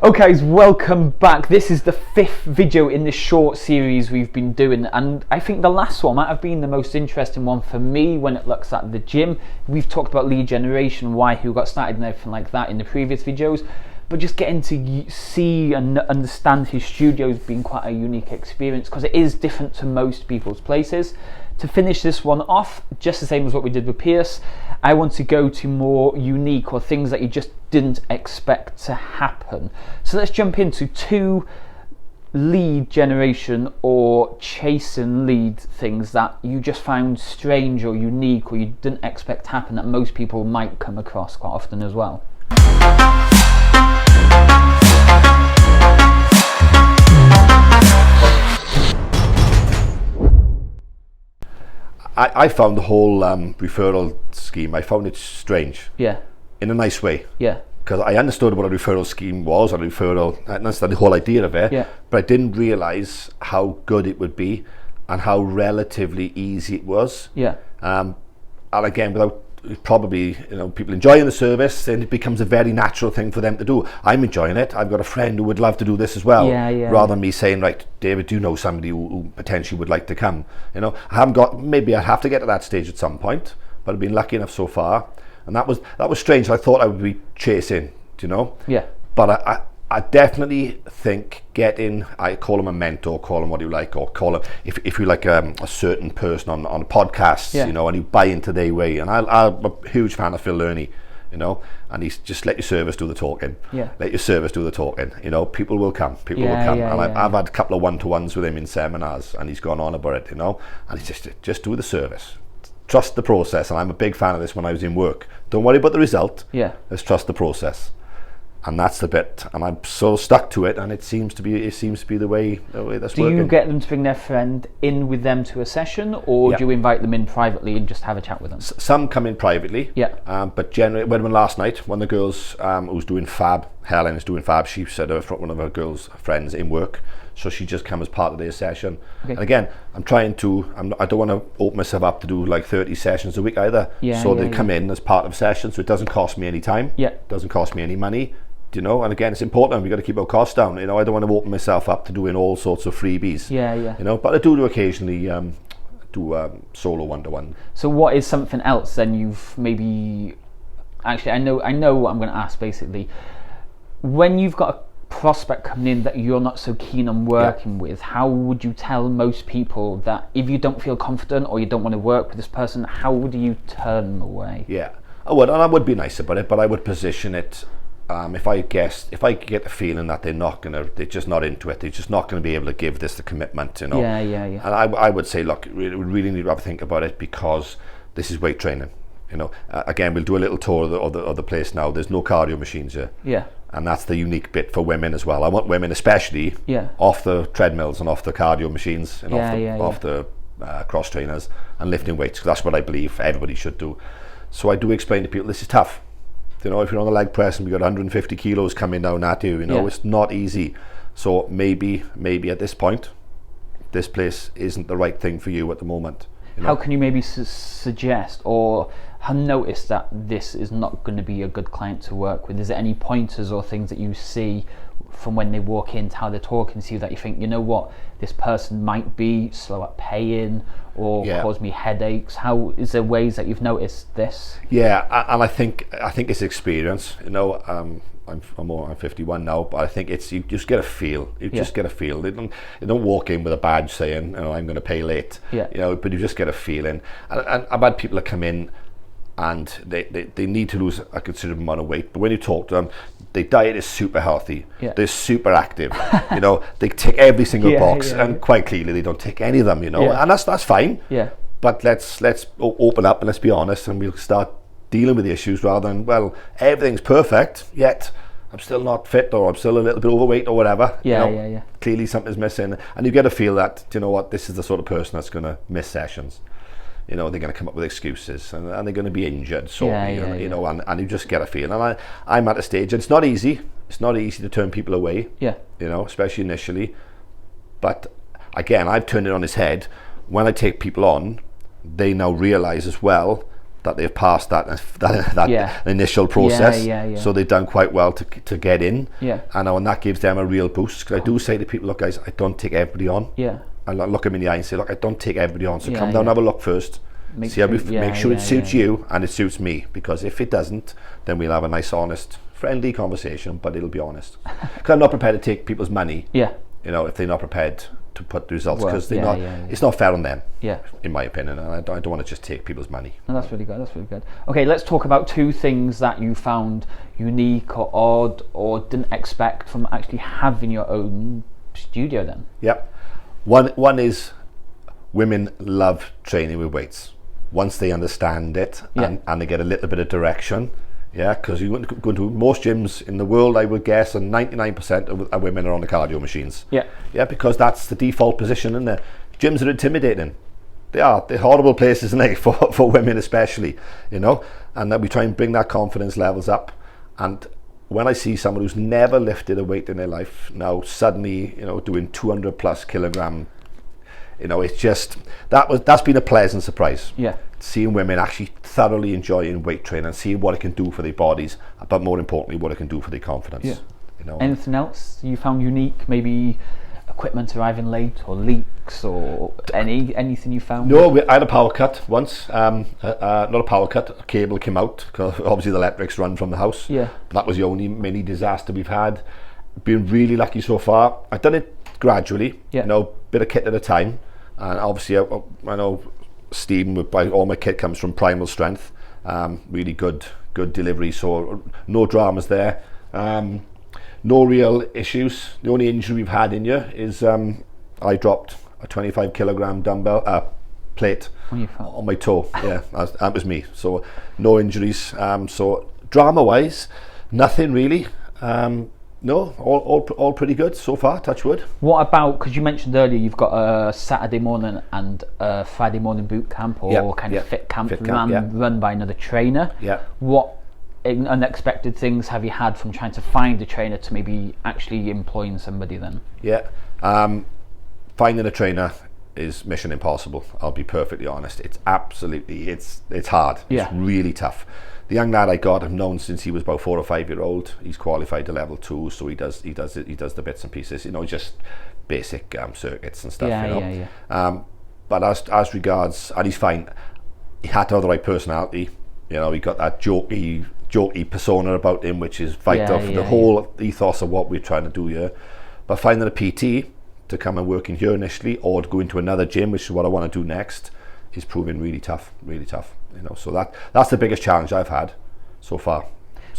Okay guys, welcome back. This is the 5th video in this short series we've been doing, and I think the last one might have been the most interesting one for me when it looks at the gym. We've talked about lead generation, why Huw got started and everything like that in the previous videos, but just getting to see and understand his studio has been quite a unique experience because it is different to most people's places. To finish this one off, just the same as what we did with Pearse, I want to go to more unique or things that you just didn't expect to happen. So let's jump into 2 lead generation or chasing lead things that you just found strange or unique or you didn't expect to happen that most people might come across quite often as well. I found the whole referral scheme, I found it strange. Yeah. In a nice way. Yeah. Because I understood what a referral scheme was, I understand the whole idea of it, yeah. But I didn't realise how good it would be and how relatively easy it was. Yeah. And again, without probably people enjoying the service, then it becomes a very natural thing for them to do. I'm enjoying it. I've got a friend who would love to do this as well. Rather than me saying, right, David, do you know somebody who potentially would like to come? I haven't got, maybe I'd have to get to that stage at some point, but I've been lucky enough so far. And that was strange. I thought I would be chasing, Yeah. But I definitely think I call him a mentor, call him what you like, or call him, if you like a certain person on a podcast, yeah. And you buy into their way. And I'm a huge fan of Phil Learney, and he's just let your service do the talking. Yeah. Let your service do the talking. People will come. People will come. And I've had a couple of one-to-ones with him in seminars, and he's gone on about it, and he's just do the service. Trust the process. And I'm a big fan of this when I was in work. Don't worry about the result. Yeah. Let's trust the process. And that's the bit, and I'm so stuck to it, and it seems to be the way that's working. Do you get them to bring their friend in with them to a session, or do you invite them in privately and just have a chat with them? Some come in privately, but generally, when last night, one of the girls who's doing fab, Helen is doing fab, she said one of her girls' friends in work, so she just come as part of their session. Okay. And again, I don't want to open myself up to do like 30 sessions a week either. So they come in as part of a session, so it doesn't cost me any time. It doesn't cost me any money. And again, it's important. We've got to keep our costs down. I don't want to open myself up to doing all sorts of freebies. But I do occasionally do solo one-to-one. So what is something else then you've maybe... Actually, I know what I'm going to ask, basically. When you've got a prospect coming in that you're not so keen on working with, how would you tell most people that if you don't feel confident or you don't want to work with this person, how would you turn them away? Yeah, I would, and I would be nice about it, but I would position it... if I get the feeling that they're just not into it, they're just not going to be able to give this the commitment, And I would say, look, we really need to have a think about it because this is weight training. Again, we'll do a little tour of the place now. There's no cardio machines here. Yeah. And that's the unique bit for women as well. I want women, especially, off the treadmills and off the cardio machines and off the cross trainers and lifting weights. Because that's what I believe everybody should do. So I do explain to people this is tough. If you're on the leg press and we've got 150 kilos coming down at you, it's not easy. So maybe at this point, this place isn't the right thing for you at the moment. How can you maybe suggest or have noticed that this is not going to be a good client to work with? Is there any pointers or things that you see from when they walk in to how they're talking to you that you think, this person might be slow at paying or cause me headaches? How is there ways that you've noticed this? Yeah, and I think it's experience. I'm 51 now, but I think it's you just get a feel. You just get a feel. They don't walk in with a badge saying, I'm going to pay late. But you just get a feeling. And I've had people that come in and they need to lose a considerable amount of weight, but when you talk to them, their diet is super healthy. They're super active. They tick every single box, and quite clearly they don't tick any of them. And that's fine. But let's open up and let's be honest, and we'll start dealing with the issues rather than, well, everything's perfect yet I'm still not fit, or I'm still a little bit overweight, or whatever. Clearly something's missing, and you get a feel that, this is the sort of person that's going to miss sessions. They're going to come up with excuses, and they're going to be injured, and you just get a feel. And I'm at a stage, and it's not easy. It's not easy to turn people away. Especially initially. But again, I've turned it on its head. When I take people on, they now realise as well that they've passed that initial process. So they've done quite well to get in. And that gives them a real boost. Because I do say to people, look guys, I don't take everybody on. And I look them in the eye and say, look, I don't take everybody on. So come down and have a look first. Make sure it suits you and it suits me. Because if it doesn't, then we'll have a nice, honest, friendly conversation, but it'll be honest. Because I'm not prepared to take people's money. You know, if they're not prepared to put the results, because they're not. It's not fair on them. In my opinion, and I don't want to just take people's money. No, that's really good. That's really good. Okay, let's talk about 2 things that you found unique or odd or didn't expect from actually having your own studio. Then. One is women love training with weights once they understand it and they get a little bit of direction. Because you go into most gyms in the world, I would guess, and 99% of women are on the cardio machines. Because that's the default position, and the gyms are intimidating. They're horrible places, aren't they, for women especially, you know. And that we try and bring that confidence levels up. And when I see someone who's never lifted a weight in their life now suddenly, you know, doing 200 plus kilogram, you know, it's just that's been a pleasant surprise. Seeing women actually thoroughly enjoying weight training and seeing what it can do for their bodies, but more importantly, what it can do for their confidence. You know. Anything else you found unique? Maybe equipment arriving late, or leaks, or anything you found? No, I had a power cut once. Not a power cut. A cable came out because obviously the electrics run from the house. But that was the only mini disaster we've had. Been really lucky so far. I've done it gradually. You know, bit of kit at a time, and obviously I know. Steam, all my kit comes from Primal Strength. Really good delivery, so no dramas there. No real issues. The only injury we've had in here is I dropped a 25 kilogram dumbbell plate on my toe. That was me. So no injuries. So drama wise, nothing really. No, all pretty good so far, touch wood. What about, because you mentioned earlier you've got a Saturday morning and a Friday morning boot camp or kind of fit camp run by another trainer. What unexpected things have you had from trying to find a trainer to maybe actually employing somebody then? Finding a trainer is mission impossible. I'll be perfectly honest. It's absolutely, it's hard. It's really tough. The young lad I got, I've known since he was about 4 or 5 year old. He's qualified to level 2, so he does the bits and pieces, you know, just basic circuits and stuff, you know. But as regards, and he's fine. He had to have the right personality, you know. He got that jokey persona about him, which is vital for the whole ethos of what we're trying to do here. But finding a PT to come and work in here initially, or to go into another gym, which is what I want to do next, is proving really tough, you know. So that's the biggest challenge I've had so far.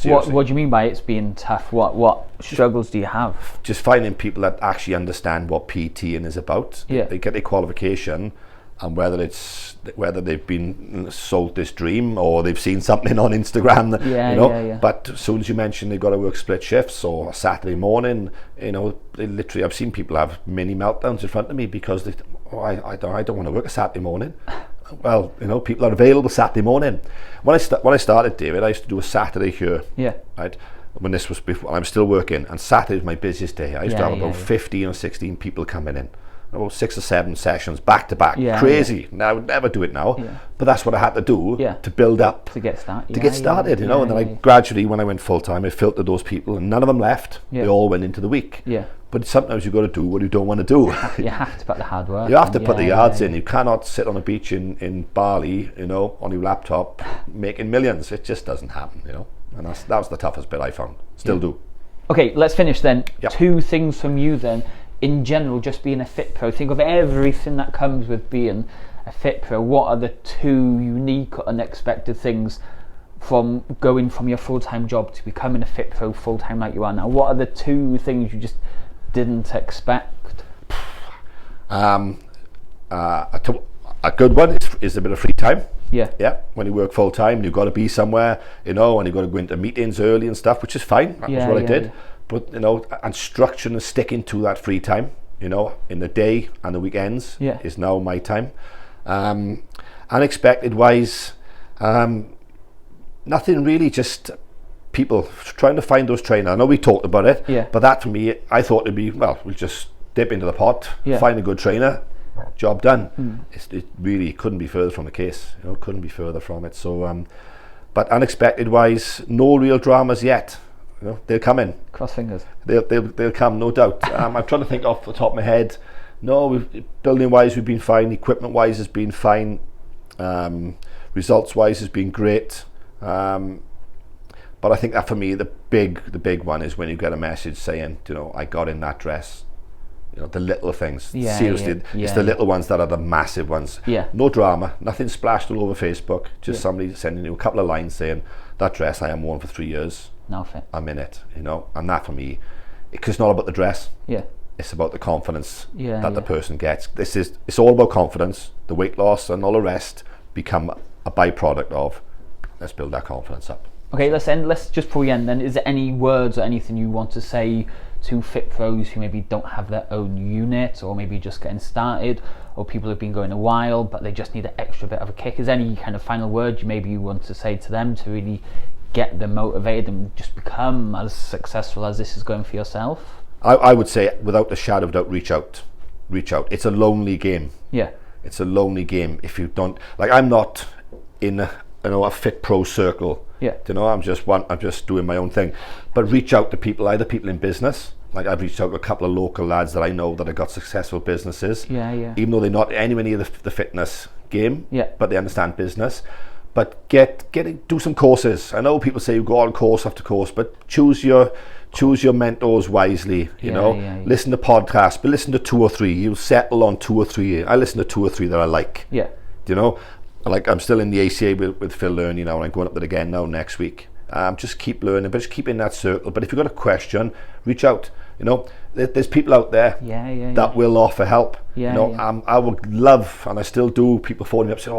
What do you mean by it's being tough? What struggles do you have? Just finding people that actually understand what PTing is about. They get their qualification, and whether they've been sold this dream or they've seen something on Instagram, you know. But as soon as you mention they've got to work split shifts or a Saturday morning, you know, they literally, I've seen people have mini meltdowns in front of me because I don't want to work a Saturday morning. Well, you know, people are available Saturday morning. When I started, David, I used to do a Saturday here. Right. When this was before, I'm still working, and Saturday was my busiest day. I used to have about 15 or 16 people coming in. About 6 or 7 sessions back to back. Crazy. Now I would never do it now, but that's what I had to do to build up, to get started. You know. And then I gradually, when I went full time, I filtered those people, and none of them left. They all went into the week. But sometimes you've got to do what you don't want to do. You have to put the hard work. You have to put the yards in. You cannot sit on a beach in Bali, you know, on your laptop making millions. It just doesn't happen, you know. And that was the toughest bit I found. Still do. Okay, let's finish then. 2 things from you then. In general, just being a FitPro, think of everything that comes with being a FitPro. What are the 2 unique or unexpected things from going from your full-time job to becoming a FitPro full-time like you are now? What are the 2 things you just didn't expect? A good one is a bit of free time. When you work full-time, you've got to be somewhere, you know, and you've got to go into meetings early and stuff, which is fine. That was what I did. But, you know, and structuring and sticking to that free time, you know, in the day and the weekends is now my time. Unexpected wise, nothing really, just people trying to find those trainers. I know we talked about it, but that for me, I thought it'd be, well, we'll just dip into the pot, find a good trainer, job done. It really couldn't be further from the case. Couldn't be further from it. So, but unexpected wise, no real dramas yet. They'll come in. Cross fingers. They'll come, no doubt. I'm trying to think off the top of my head. No, building wise we've been fine. Equipment wise has been fine. Results wise has been great. But I think that for me the big one is when you get a message saying, I got in that dress. The little things. Seriously, it's the little ones that are the massive ones. No drama, nothing splashed all over Facebook. Just somebody sending you a couple of lines saying, that dress I am worn for 3 years. Now fit. I'm in it. And that for me, because it's not about the dress. It's about the confidence that the person gets. It's all about confidence. The weight loss and all the rest become a byproduct of, let's build that confidence up. Okay, let's just before we end then, is there any words or anything you want to say to FitPros who maybe don't have their own unit, or maybe just getting started, or people who've been going a while but they just need an extra bit of a kick? Is there any kind of final word you want to say to them to really get them motivated and just become as successful as this is going for yourself? I would say, without a shadow of doubt, reach out. It's a lonely game. It's a lonely game if you don't, I'm not in a FitPro circle. I'm just doing my own thing. But reach out to people, either people in business. I've reached out to a couple of local lads that I know that have got successful businesses. Even though they're not anywhere near the fitness game, but they understand business. But do some courses. I know people say you go on course after course, but choose your mentors wisely. Listen to podcasts, but listen to 2 or 3. You'll settle on 2 or 3. I listen to 2 or 3 that I like. I'm still in the ACA with Phil learning, and I'm going up there again now next week. Just keep learning, but just keep in that circle. But if you've got a question, reach out. There's people out there that will offer help. I would love, and I still do, people phoning me up saying,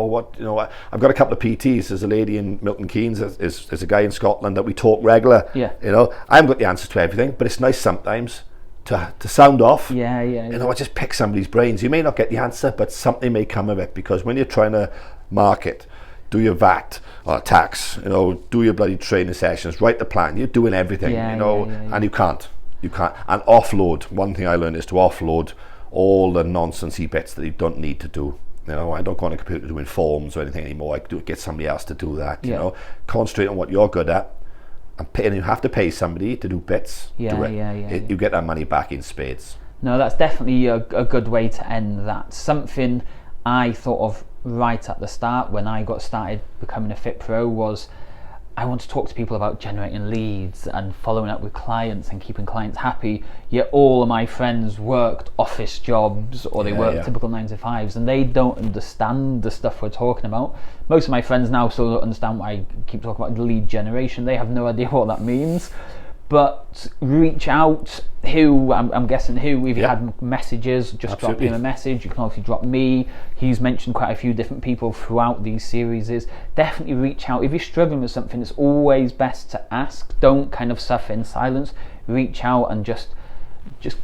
I've got a couple of PTs. There's a lady in Milton Keynes, there's a guy in Scotland that we talk regular. I haven't got the answers to everything, but it's nice sometimes to sound off. I just pick somebody's brains. You may not get the answer, but something may come of it, because when you're trying to market, do your VAT or tax, do your bloody training sessions, write the plan, you're doing everything, and you can't. And offload. One thing I learned is to offload all the nonsense bits that you don't need to do. I don't go on a computer doing forms or anything anymore. I get somebody else to do that. Concentrate on what you're good at, and you have to pay somebody to do bits. You get that money back in spades. No, that's definitely a good way to end that. Something I thought of right at the start when I got started becoming a FitPro was, I want to talk to people about generating leads and following up with clients and keeping clients happy, yet all of my friends worked office jobs, or they worked typical 9 to 5s, and they don't understand the stuff we're talking about. Most of my friends now still don't understand why I keep talking about lead generation. They have no idea what that means. But reach out. Huw, I'm guessing Huw, if you had messages, just drop him a message. You can obviously drop me. He's mentioned quite a few different people throughout these series. Definitely reach out. If you're struggling with something, it's always best to ask. Don't kind of suffer in silence. Reach out and just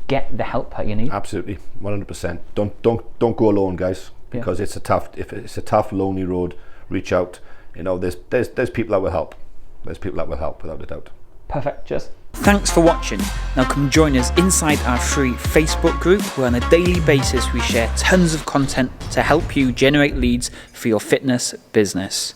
get the help that you need. Absolutely, 100%. Don't go alone, guys, because it's a tough, lonely road. Reach out. There's people that will help. There's people that will help, without a doubt. Perfect, cheers. Thanks for watching. Now come join us inside our free Facebook group, where on a daily basis we share tons of content to help you generate leads for your fitness business.